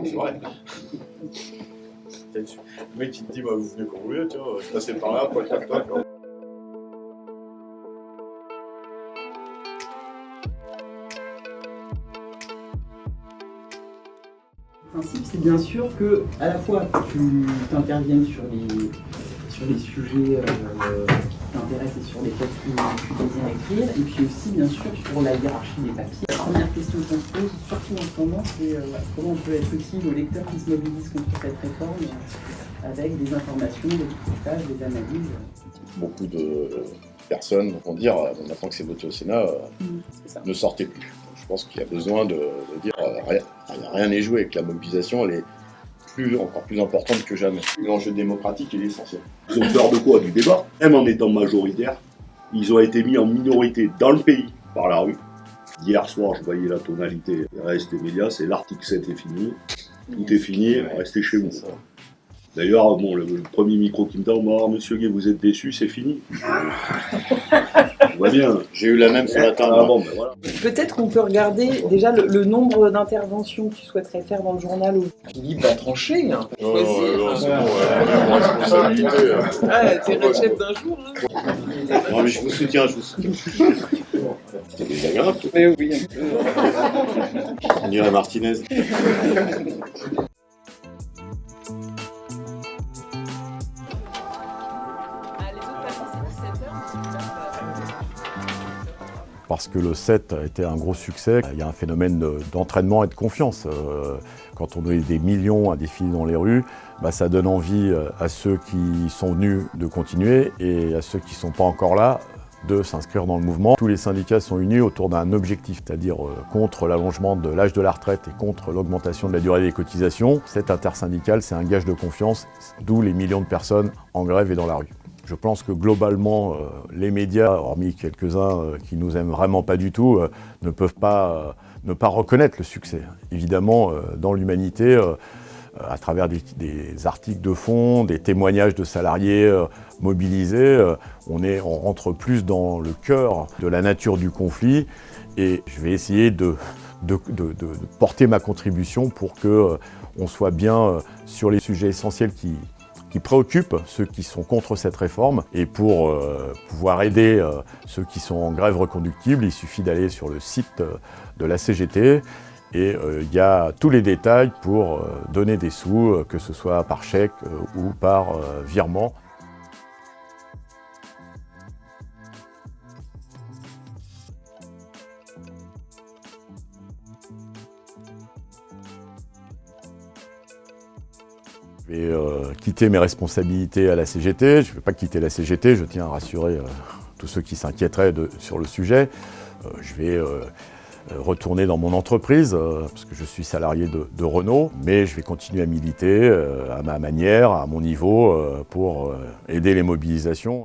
C'est vrai. Le mec il te dit bah, vous venez quand vous voulez, tu vois, je passais par là, quoi, tac, tac. Le principe, c'est bien sûr que à la fois tu interviennes sur les sujets qui t'intéressent et sur lesquels tu désires écrire, et puis aussi bien sûr sur la hiérarchie des papiers. La première question qu'on se pose, surtout en ce moment, c'est comment on peut être utile aux lecteurs qui se mobilisent contre cette réforme avec des informations, des reportages, des analyses. Beaucoup de personnes vont dire, maintenant que c'est voté au Sénat, ne sortez plus. Je pense qu'il y a besoin de dire, rien n'est joué, que la mobilisation elle est encore plus importante que jamais. L'enjeu démocratique est essentiel. Ils ont peur de quoi? Du débat. Même en étant majoritaires, ils ont été mis en minorité dans le pays par la rue. Hier soir, je voyais la tonalité des restes des médias, c'est l'article 7 est fini, tout est fini, restez chez vous. D'ailleurs, bon, le premier micro qui me tend, oh, monsieur Gay, vous êtes déçu, c'est fini. On voit bien. J'ai eu la même ce matin. Ah, bon, ben voilà. Peut-être qu'on peut regarder déjà le nombre d'interventions que tu souhaiterais faire dans le journal. Philippe va trancher, hein. Non, c'est bon, responsabilité. Ah, t'es chef d'un jour, hein. Non mais je vous soutiens, C'est désagréable. Mais oui. On dirait Martinez. Parce que le 7 a été un gros succès, il y a un phénomène d'entraînement et de confiance. Quand on est des millions à défiler dans les rues, ça donne envie à ceux qui sont venus de continuer et à ceux qui ne sont pas encore là de s'inscrire dans le mouvement. Tous les syndicats sont unis autour d'un objectif, c'est-à-dire contre l'allongement de l'âge de la retraite et contre l'augmentation de la durée des cotisations. Cette intersyndicale, c'est un gage de confiance, d'où les millions de personnes en grève et dans la rue. Je pense que globalement, les médias, hormis quelques-uns qui nous aiment vraiment pas du tout, ne peuvent pas ne pas reconnaître le succès. Évidemment, dans l'humanité, à travers des articles de fond, des témoignages de salariés mobilisés, on rentre plus dans le cœur de la nature du conflit et je vais essayer de porter ma contribution pour qu'on soit bien sur les sujets essentiels qui préoccupent ceux qui sont contre cette réforme. Et pour pouvoir aider ceux qui sont en grève reconductible, il suffit d'aller sur le site de la CGT et il y a tous les détails pour donner des sous, que ce soit par chèque ou par virement. Je vais quitter mes responsabilités à la CGT. Je ne vais pas quitter la CGT, je tiens à rassurer tous ceux qui s'inquiéteraient sur le sujet. Je vais retourner dans mon entreprise, parce que je suis salarié de Renault, mais je vais continuer à militer à ma manière, à mon niveau, pour aider les mobilisations.